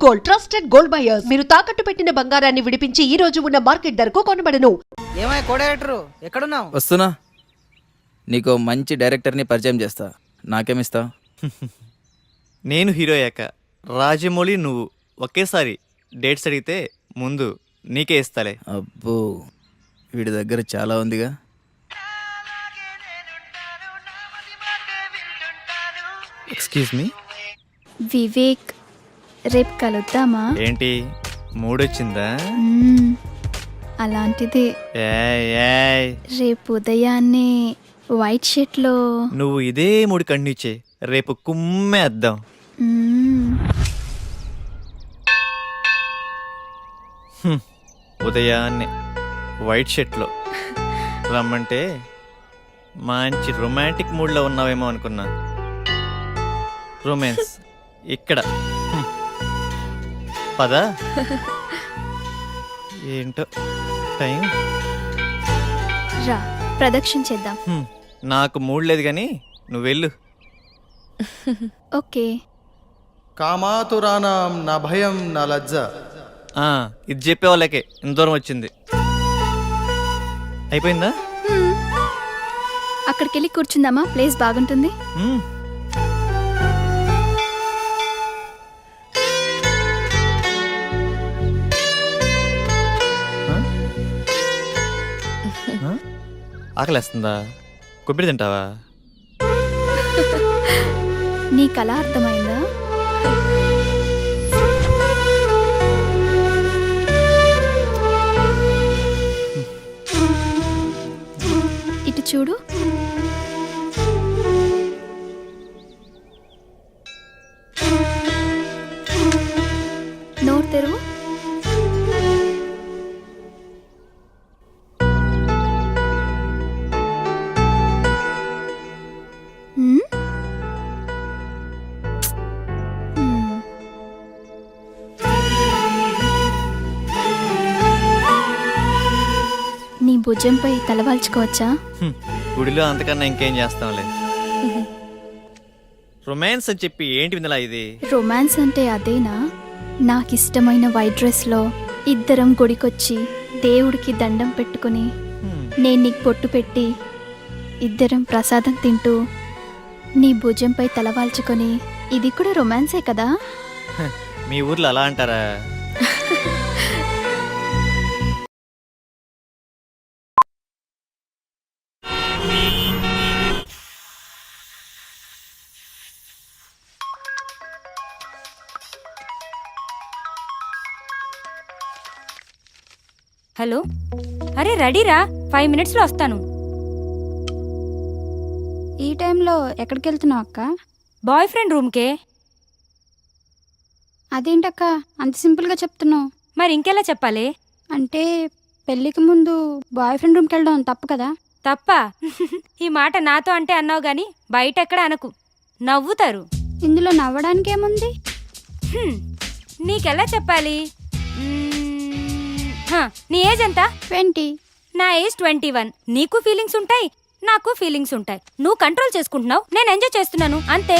Gold, trusted gold buyers. మీరు తాకట్టు పెట్టిన బంగారాన్ని విడిపించి ఈ రోజు ఉన్న మార్కెట్ ధరకు కొనబడను. ఏమయ్య కో డైరెక్టర్ ఎక్కడున్నావు? వస్తున్నా. నీకు మంచి డైరెక్టర్ని పరిచయం చేస్తా. నాకేమిస్తా? నేను హీరో అయ్యాక రాజమౌళి నువ్వు ఒకేసారి డేట్స్ అడిగితే ముందు నీకే ఇస్తాలే. అబ్బో, వీడి దగ్గర చాలా ఉందిగా. Excuse me. వివేక్, రేపు కలుద్దామా? ఏంటి మూడొచ్చిందా? అలాంటిదే. ఏయ్ ఏయ్, రేపు ఉదయాన్నే వైట్ షర్ట్లో. నువ్వు ఇదే మూడు కంటిన్యూ చేయి, రేపు కుమ్మేద్దాం. ఉదయాన్నే వైట్ షర్ట్లో రమ్మంటే మంచి రొమాంటిక్ మూడ్లో ఉన్నావేమో అనుకున్నా. రొమాన్స్ ఇక్కడ. పదా ఏంటో టైం. రా, ప్రదక్షిణ చేద్దాం. నాకు మూడ్ లేదు కానీ నువ్వు వెళ్ళు. ఓకే. కామాతురానాం నా భయం నా లజ్జ. ఇది చెప్పే వాళ్ళకే ఇంత దూరం వచ్చింది. అయిపోయిందా? అక్కడికి వెళ్ళి కూర్చుందామా? ప్లేస్ బాగుంటుంది. ఆకలేస్తుందా? కొబ్బరి తింటావా? నీ కళ అర్థమైందా? ఇటు చూడు. నోరు తెరువు. నీ భుజంపై తలవాల్చుకోవచ్చా? గుడిలో అంతకన్నా ఇంకేం చేస్తాంలే. రొమాన్స్ అని చెప్పి ఏంటి వినలా ఇది? రొమాన్స్ అంటే అదేనా? నాకిష్టమైన వైట్ డ్రెస్లో ఇద్దరం గుడికొచ్చి దేవుడికి దండం పెట్టుకుని నేను నీకు పొట్టు పెట్టి ఇద్దరం ప్రసాదం తింటూ నీ భుజంపై తలవాల్చుకొని, ఇది కూడా రొమాన్సే కదా? మీ ఊర్లో అలా అంటారా? హలో, అరే రెడీరా, 5 minutesలో వస్తాను. ఈ టైంలో ఎక్కడికి వెళ్తున్నావు అక్క? Boy friend రూమ్కే. అదేంటక్క అంత సింపుల్గా చెప్తున్నావు? మరి ఇంకెలా చెప్పాలి? అంటే పెళ్ళికి ముందు బాయ్ ఫ్రెండ్ రూమ్కి వెళ్ళడం తప్పు కదా? తప్పా? ఈ మాట నాతో అంటే అన్నావు గాని బయట ఎక్కడ అనకు, నవ్వుతారు. ఇందులో నవ్వడానికి ఏముంది? నీకెలా చెప్పాలి? నీ ఏజ్ ఎంత? 20. నా ఏజ్ 21. నీకు ఫీలింగ్స్ ఉంటాయి, నాకు ఫీలింగ్స్ ఉంటాయి. నువ్వు కంట్రోల్ చేసుకుంటున్నావు, నేను ఎంజాయ్ చేస్తున్నాను, అంతే.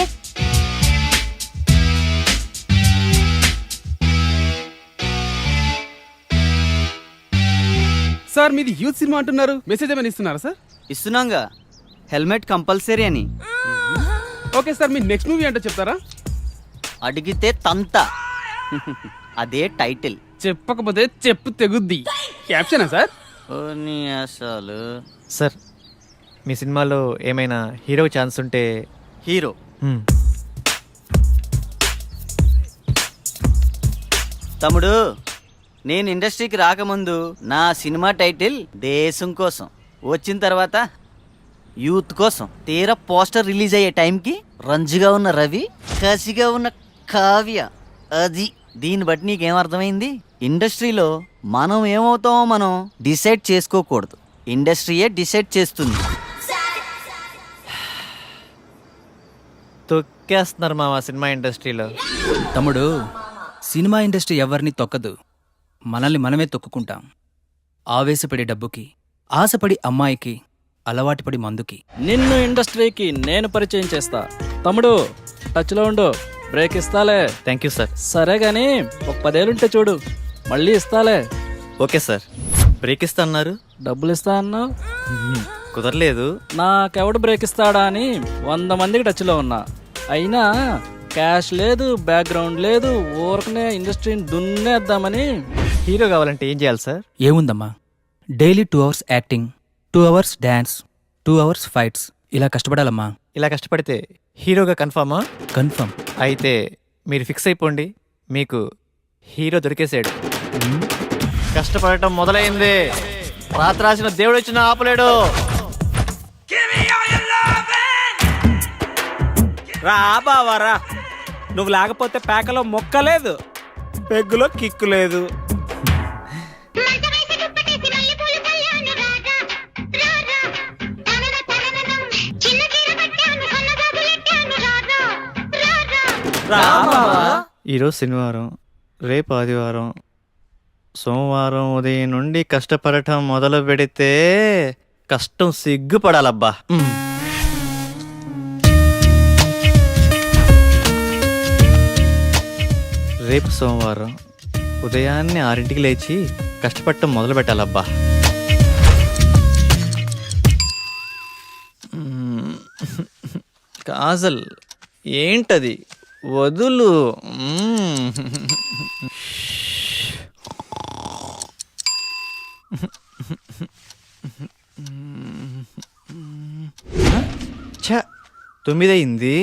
సార్, మీది యూత్ సినిమా అంటున్నారు, మెసేజ్ ఏమైనా ఇస్తున్నారా సార్? ఇస్తున్నాంగా, హెల్మెట్ కంపల్సరీ అని. ఓకే సార్, మీ నెక్స్ట్ మూవీ అంటే చెప్తారా? అడిగితే తంత. అదే టైటిల్. చెప్పకపోతే చెప్పు తెగుద్ది. క్యాప్షనా సార్? అసలు సార్, మీ సినిమాలో ఏమైనా హీరో ఛాన్స్ ఉంటే. హీరో తమ్ముడు, నేను ఇండస్ట్రీకి రాకముందు నా సినిమా టైటిల్ దేశం కోసం, వచ్చిన తర్వాత యూత్ కోసం. తీరా పోస్టర్ రిలీజ్ అయ్యే టైంకి రంజుగా ఉన్న రవి, కసిగా ఉన్న కావ్య. అది దీన్ని బట్టి నీకేమర్థమైంది? ఇండస్ట్రీలో మనం ఏమవుతామో మనం డిసైడ్ చేసుకోకూడదు, ఇండస్ట్రీయే డిసైడ్ చేస్తుంది. తొక్కేస్తున్నారు మా సినిమా ఇండస్ట్రీలో. తమ్ముడు, సినిమా ఇండస్ట్రీ ఎవరిని తొక్కదు, మనల్ని మనమే తొక్కుకుంటాం. ఆవేశపడి డబ్బుకి, ఆశపడి అమ్మాయికి, అలవాటుపడి మందుకి. నిన్ను ఇండస్ట్రీకి నేను పరిచయం చేస్తా. తమ్ముడు, టచ్లో ఉండు. బ్రేక్ ఇస్తాలే. Thank you sir. సరే గాని ఒక 10 ఏళ్ళుంటే చూడు, మళ్ళీ ఇస్తాలే. Okay sir. బ్రేక్ ఇస్తా అన్నారు, డబ్బులు ఇస్తా అన్నావు. కుదరలేదు. నాకెవడు బ్రేక్ ఇస్తాడా అని 100 మందికి టచ్లో ఉన్నా. అయినా క్యాష్ లేదు, బ్యాక్గ్రౌండ్ లేదు, ఊరకనే ఇండస్ట్రీని దున్నేద్దామని. హీరో కావాలంటే ఏం చేయాలి సార్? ఏముందమ్మా, daily 2 hours acting, 2 hours dance, 2 hours fights, ఇలా కష్టపడాలమ్మా. ఇలా కష్టపడితే హీరోగా కన్ఫామా? కన్ఫర్మ్. అయితే మీరు ఫిక్స్ అయిపోండి, మీకు హీరో దొరికేసాడు. కష్టపడటం మొదలైంది. రాత్రి రాసిన దేవుడు వచ్చిన ఆపలేడు. రా బావారా, నువ్వు లేకపోతే పేకలో మొక్క లేదు, పెగ్గులో కిక్కు లేదు. ఈరోజు శనివారం, రేపు ఆదివారం, సోమవారం ఉదయం నుండి కష్టపడటం మొదలు పెడితే కష్టం సిగ్గుపడాలబ్బా. రేపు సోమవారం ఉదయాన్నే 6ంటికి లేచి కష్టపడటం మొదలు పెట్టాలబ్బా. కాజల్ ఏంటది, వదులు. ఛ, 9 అయింది.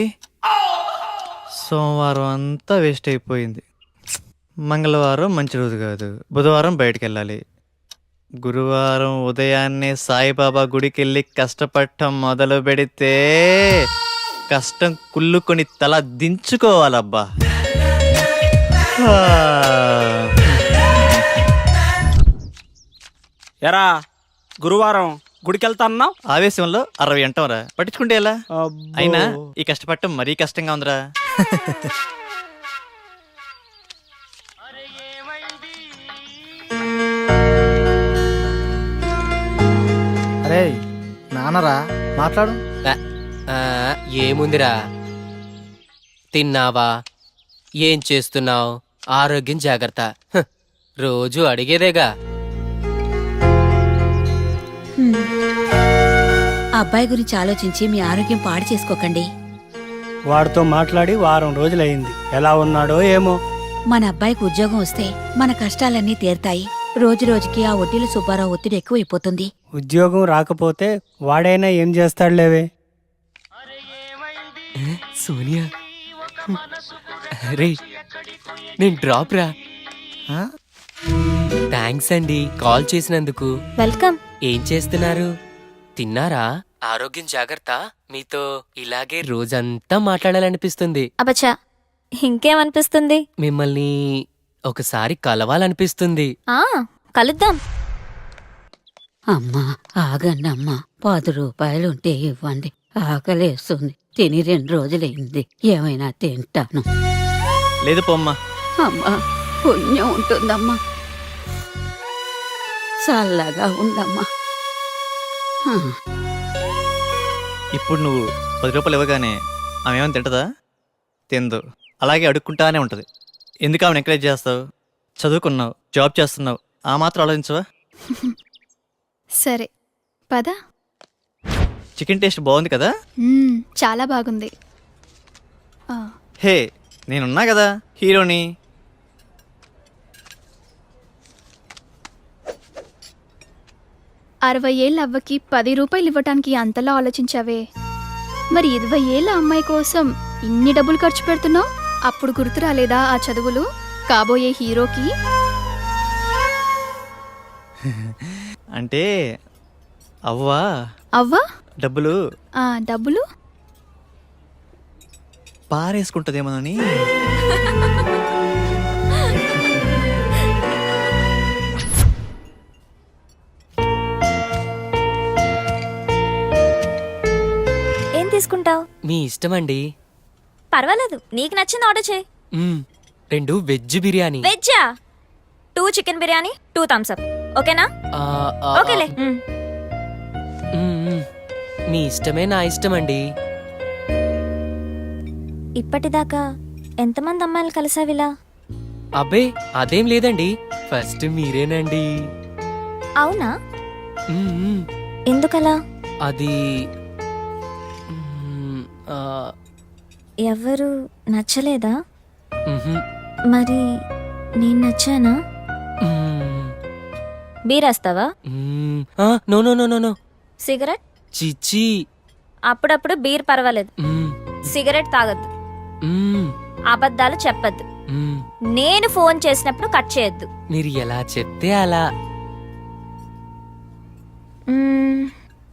సోమవారం అంతా వేస్ట్ అయిపోయింది. మంగళవారం మంచి రోజు కాదు, బుధవారం బయటికి వెళ్ళాలి. గురువారం ఉదయాన్నే సాయిబాబా గుడికి వెళ్ళి కష్టపడటం మొదలు పెడితే కష్టం కుళ్ళుకొని తల దించుకోవాలబ్బా. ఎరా గురువారం గుడికెళ్తా అన్నావు, ఆవేశంలో 60 అంటాంరా, పట్టించుకుంటే ఎలా? అయినా ఈ కష్టపడటం మరీ కష్టంగా ఉందిరా. అరే నాన్నరా, మాట్లాడు. ఏముందిరా, తిన్నావా, ఏం చేస్తున్నావు, ఆరోగ్యం జాగ్రత్త, రోజు అడిగేదేగా. అబ్బాయి గురించి ఆలోచించి మీ ఆరోగ్యం పాడు చేసుకోకండి. వాడితో మాట్లాడి వారం రోజులైంది, ఎలా ఉన్నాడో ఏమో. మన అబ్బాయికి ఉద్యోగం వస్తే మన కష్టాలన్నీ తీరుతాయి. రోజు రోజుకి ఆ వడ్డీల సుబ్బారావు ఒత్తిడి ఎక్కువైపోతుంది. ఉద్యోగం రాకపోతే వాడైనా ఏం చేస్తాడులేవే. సోనియా, రే నేను డ్రాప్ రా. థ్యాంక్స్ అండి కాల్ చేసినందుకు. వెల్కమ్. ఏం చేస్తున్నారు, తిన్నారా? ఆరోగ్యం జాగ్రత్త. మీతో ఇలాగే రోజంతా మాట్లాడాలనిపిస్తుంది. అబచ్చా, ఇంకేమనిపిస్తుంది? మిమ్మల్ని ఒకసారి కలవాలనిపిస్తుంది. కలుద్దాం. అమ్మా ఆగండమ్మా, 10 రూపాయలుంటే ఇవ్వండి, ఆకలేస్తుంది. తిని 2 రోజులైంది, ఏమైనా తింటాను. లేదు పొమ్మా. అమ్మా పుణ్యం ఉంటుందమ్మా, చల్లగా ఉండమ్మా. ఇప్పుడు నువ్వు 10 రూపాయలు ఇవ్వగానే ఆమె ఏమైనా తింటదా? తిందు. అలాగే అడుక్కుంటానే ఉంటుంది. ఎందుకు ఆమెను ఎంకరేజ్ చేస్తావు? చదువుకున్నావు, జాబ్ చేస్తున్నావు, ఆ మాత్రం ఆలోచించవా? సరే పద. చికెన్ టేస్ట్ బాగుంది కదా? చాలా బాగుంది. హే, నేనున్నా కదా హీరోని. అరవై ఏళ్ళ అవ్వకి 10 రూపాయలు ఇవ్వటానికి అంతలా ఆలోచించావే, మరి 20 ఏళ్ళ అమ్మాయి కోసం ఇన్ని డబ్బులు ఖర్చు పెడుతున్నావు? అప్పుడు గుర్తు రాలేదా ఆ చదువులు కాబోయే హీరోకి? అంటే అవ్వా అవ్వా డబ్బులు డబ్బులు పారేసుకుంటదేమోనని. ఏం తీసుకుంటావు? మీ ఇష్టమండి. పర్వాలేదు, నీకు నచ్చింది ఆర్డర్ చేయి. 2 వెజ్ బిర్యానీ. వెజ్జా? 2 చికెన్ బిర్యానీ, 2 థమ్స్ అప్. ఓకేనా? ఓకేలే. మీ ఇష్టమే నా ఇష్టమండి. ఇప్పటిదాకా ఎంతమంది అమ్మాయిలు కలిసావిలా? అబ్బే అదేం లేదండి, ఫస్ట్ మీరేనండి. అవునా? మ్మ్, మ్మ్. ఎందుకలా? అది ఎవరు నచ్చలేదా? మ్హూ. మరి నేను నచ్చానా? మ్మ్. బీరేస్తావా? మ్మ్. No no no no no. Cigarette? చిచ్చి. అప్పుడప్పుడు బీర్ పర్వాలేదు, మ్మ్. సిగరెట్ తాగొద్దు, మ్మ్. అబద్ధాలు చెప్పద్దు, మ్మ్. నేను ఫోన్ చేసినప్పుడు కట్ చేయొద్దు. మీరు ఎలా చెప్తే అలా.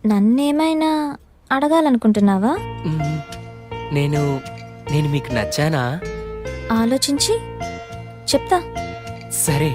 నన్నేమైనా అడగాలనుకుంటున్నావా? మ్మ్. నేను నేను మీకు నచ్చానా? ఆలోచించి చెప్తా. సరే